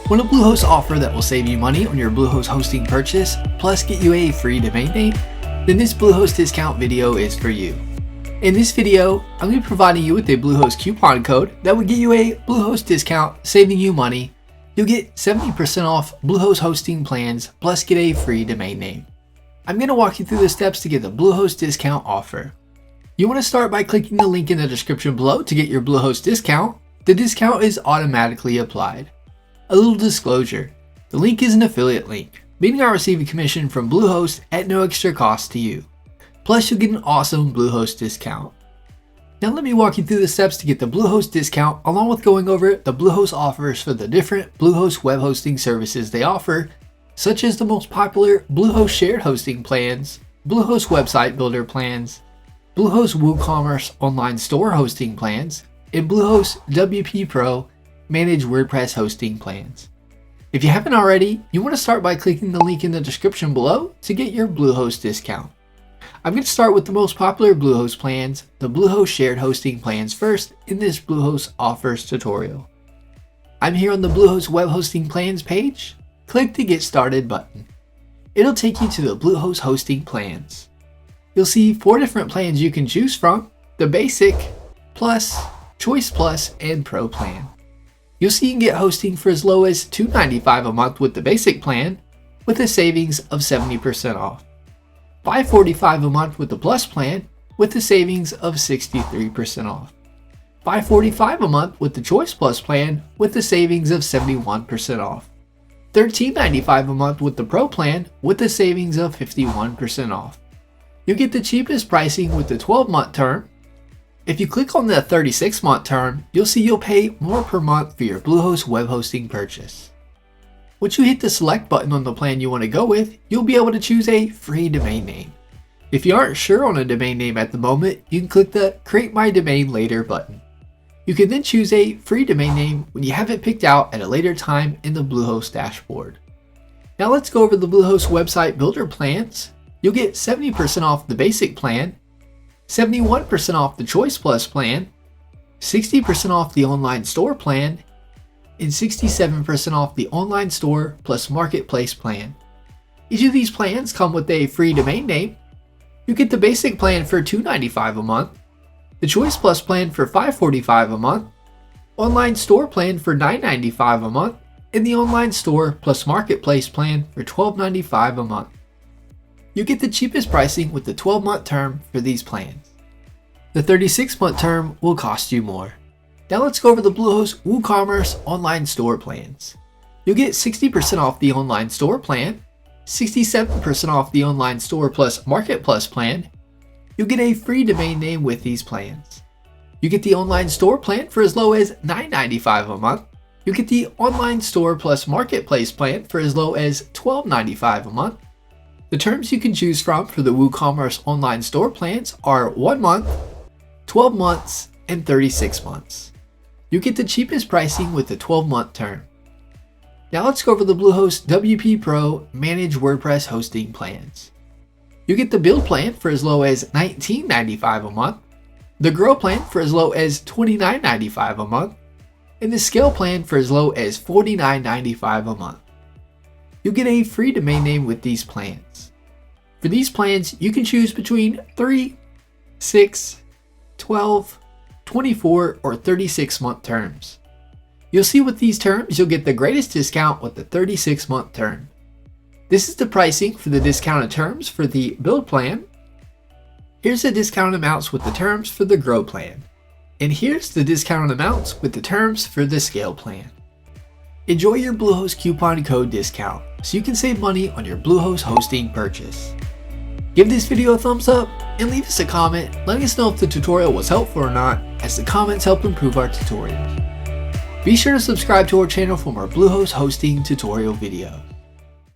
Want a Bluehost offer that will save you money on your Bluehost hosting purchase, plus get you a free domain name? Then this Bluehost discount video is for you. In this video, I'm going to be providing you with a Bluehost coupon code that will get you a Bluehost discount, saving you money. You'll get 70% off Bluehost hosting plans, plus get a free domain name. I'm going to walk you through the steps to get the Bluehost discount offer. You want to start by clicking the link in the description below to get your Bluehost discount. The discount is automatically applied. A little disclosure, the link is an affiliate link, meaning I receive a commission from Bluehost at no extra cost to you. Plus you'll get an awesome Bluehost discount. Now let me walk you through the steps to get the Bluehost discount, along with going over the Bluehost offers for the different Bluehost web hosting services they offer, such as the most popular Bluehost shared hosting plans, Bluehost website builder plans, Bluehost WooCommerce online store hosting plans, and Bluehost WP Pro managed WordPress hosting plans. If you haven't already, you want to start by clicking the link in the description below to get your Bluehost discount. I'm going to start with the most popular Bluehost plans, the Bluehost shared hosting plans first in this Bluehost offers tutorial. I'm here on the Bluehost web hosting plans page. Click the Get Started button. It'll take you to the Bluehost hosting plans. You'll see 4 different plans you can choose from: the Basic, Plus, Choice Plus, and Pro plan. You'll see you can get hosting for as low as $2.95 a month with the Basic plan, with a savings of 70% off. $5.45 a month with the Plus plan, with a savings of 63% off. $5.45 a month with the Choice Plus plan, with a savings of 71% off. $13.95 a month with the Pro plan, with a savings of 51% off. You'll get the cheapest pricing with the 12-month term. If you click on the 36-month term, you'll see you'll pay more per month for your Bluehost web hosting purchase. Once you hit the select button on the plan you want to go with, you'll be able to choose a free domain name. If you aren't sure on a domain name at the moment, you can click the Create My Domain Later button. You can then choose a free domain name when you have it picked out at a later time in the Bluehost dashboard. Now let's go over the Bluehost website builder plans. You'll get 70% off the Basic plan, 71% off the Choice Plus plan, 60% off the online store plan, and 67% off the online store plus marketplace plan. Each of these plans come with a free domain name. You get the Basic plan for $2.95 a month, the Choice Plus plan for $5.45 a month, online store plan for $9.95 a month, and the online store plus marketplace plan for $12.95 a month. You get the cheapest pricing with the 12-month term for these plans. The 36-month term will cost you more. Now let's go over the Bluehost WooCommerce online store plans. You'll get 60% off the online store plan, 67% off the online store plus market plus plan. You'll get a free domain name with these plans. You get the online store plan for as low as $9.95 a month. You get the online store plus marketplace plan for as low as $12.95 a month. The terms you can choose from for the WooCommerce online store plans are 1 month, 12 months, and 36 months. You get the cheapest pricing with the 12-month term. Now let's go over the Bluehost WP Pro managed WordPress hosting plans. You get the Build plan for as low as $19.95 a month, the Grow plan for as low as $29.95 a month, and the Scale plan for as low as $49.95 a month. You'll get a free domain name with these plans. For these plans, you can choose between 3, 6, 12, 24, or 36-month terms. You'll see with these terms, you'll get the greatest discount with the 36-month term. This is the pricing for the discounted terms for the Build plan. Here's the discounted amounts with the terms for the Grow plan. And here's the discounted amounts with the terms for the Scale plan. Enjoy your Bluehost coupon code discount so you can save money on your Bluehost hosting purchase. Give this video a thumbs up and leave us a comment letting us know if the tutorial was helpful or not, as the comments help improve our tutorials. Be sure to subscribe to our channel for more Bluehost hosting tutorial videos.